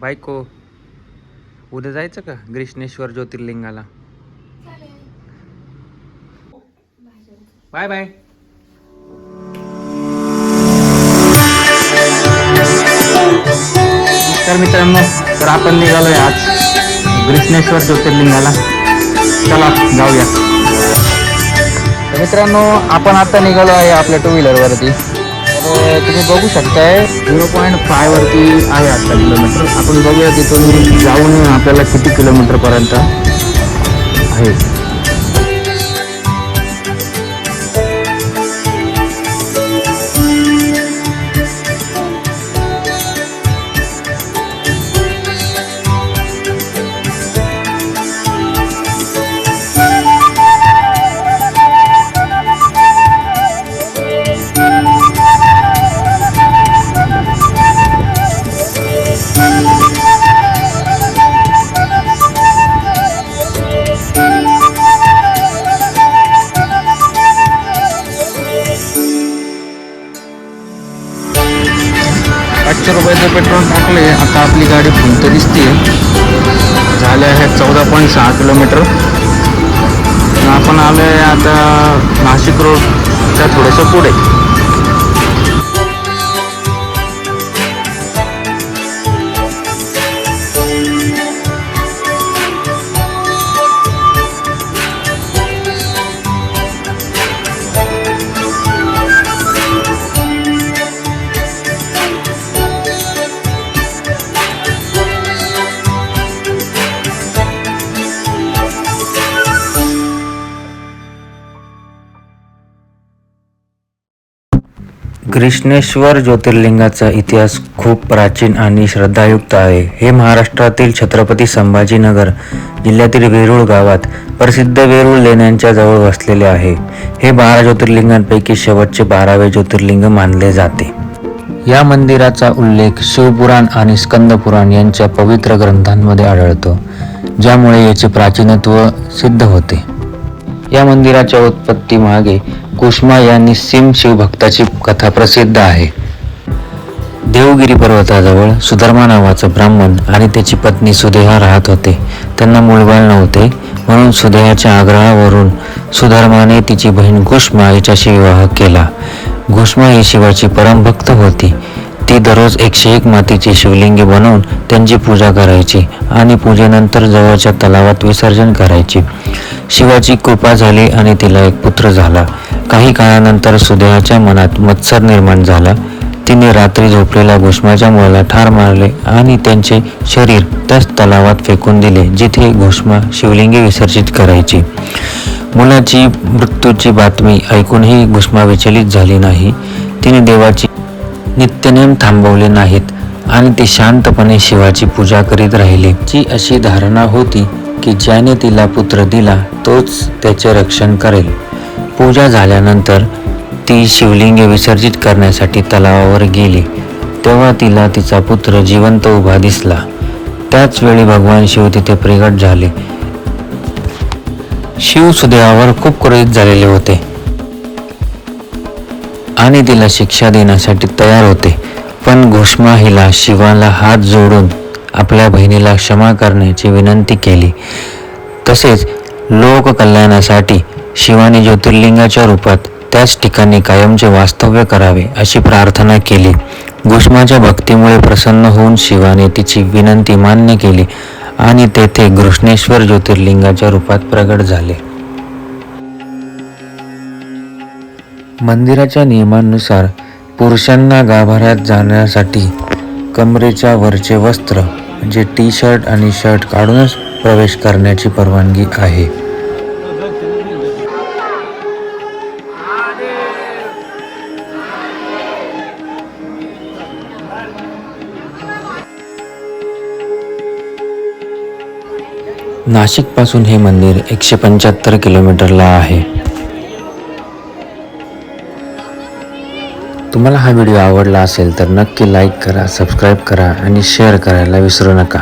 बायको उद्या जायचं का ग्रीष्णेश्वर ज्योतिर्लिंगाला? Bye bye. तर मित्रांनो, तर आपण निघालोय आज ग्रीष्णेश्वर ज्योतिर्लिंगाला. चला जाऊया. तर मित्रांनो, आपण आता निघालो आहे आपल्या 2 व्हीलरवरती. तर तुम्ही बघू शकताय 0.5 वरती आहे आता किलोमीटर. आपण बघूया तिथून जाऊन आपल्याला किती किलोमीटर पर्यंत आहे. ₹500 पेट्रोल टाकले. आता आपली गाडी फुलत दिसते. झाले आहे 14.6 किलोमीटर. आपण आलो आहे आता नाशिक रोडच्या थोडंसं पुढे. ग्रीष्णेश्वर ज्योतिर्लिंगाचा इतिहास खूप प्राचीन आणि श्रद्धायुक्त आहे. हे महाराष्ट्रातील छत्रपती संभाजीनगर जिल्ह्यातील वेरूळ गावात प्रसिद्ध वेरूळ लेण्यांच्या जवळ वसलेले आहे. हे 12 ज्योतिर्लिंगांपैकी शेवटचे 12वे ज्योतिर्लिंग मानले जाते. या मंदिराचा उल्लेख शिवपुराण आणि स्कंदपुराण यांच्या पवित्र ग्रंथांमध्ये आढळतो, ज्यामुळे याचे प्राचीनत्व सिद्ध होते. या मंदिराच्या उत्पत्ती मागे कुष्मा या निस्सीम शिवभक्ताची कथा प्रसिद्ध आहे. देवगिरी पर्वताजवळ सुधर्मा नावाचा ब्राह्मण आणि त्याची पत्नी सुदेहा राहत होते. त्यांना मूलबाळ नव्हते, म्हणून सुदेहाच्या आग्रहावरून सुधर्माने तिची बहीण कुष्मा हिच्याशी विवाह केला. कुष्मा ही शिवाची परमभक्त होती. ती दररोज 101 मातीची शिवलिंगे बनवून त्यांची पूजा करायची आणि पूजेनंतर जवळच्या तलावात विसर्जन करायची. शिवाची कृपा झाली आणि तिला एक पुत्र झाला. काही काळानंतर सुदेहाच्या मनात मत्सर निर्माण झाला. तिने रात्री झोपलेल्या घुष्माच्या मुलाला ठार मारले आणि त्यांचे शरीर त्याच तलावात फेकून दिले, जिथे घुष्मा शिवलिंगे विसर्जित करायची. मुलाची मृत्यूची बातमी ऐकूनही घुष्मा विचलित झाली नाही. तिने देवाची नित्यनेम थांबवले नाहीत आणि ती शांतपणे शिवाची पूजा करीत राहिली. ची अशी धारणा होती की ज्याने तिला पुत्र दिला तोच त्याचे रक्षण करेल. पूजा झाल्यानंतर ती शिवलिंगे विसर्जित करण्यासाठी तलावावर गेली. तेव्हा तिला तिचा पुत्र जिवंत उभा दिसला. त्याच वेळी भगवान शिव तिथे प्रगट झाले. शिव सुदेवावर खूप क्रोधित झालेले होते आणि तिला शिक्षा देण्यासाठी तयार होते. पण घुष्मा हिला शिवाला हात जोडून आपल्या बहिणीला क्षमा करण्याची विनंती केली. तसेच लोककल्याणासाठी शिवाने ज्योतिर्लिंगाच्या रूपात त्याच ठिकाणी कायमचे वास्तव्य करावे अशी प्रार्थना केली. घुष्माच्या भक्तीमुळे प्रसन्न होऊन शिवाने तिची विनंती मान्य केली आणि तेथे ग्रीष्णेश्वर ज्योतिर्लिंगाच्या रूपात प्रगट झाले. मंदिराच्या नियमांनुसार पुरुषांना गाभाऱ्यात जाण्यासाठी कमरेच्या वरचे वस्त्र म्हणजे टी-शर्ट आणि शर्ट काढूनच प्रवेश करण्याची परवानगी आहे. नाशिकपासून हे मंदिर 175 किलोमीटरला आहे. तुम्हाला हा व्हिडिओ आवडला असेल तर नक्की लाईक करा, सबस्क्राईब करा आणि शेअर करायला विसरू नका.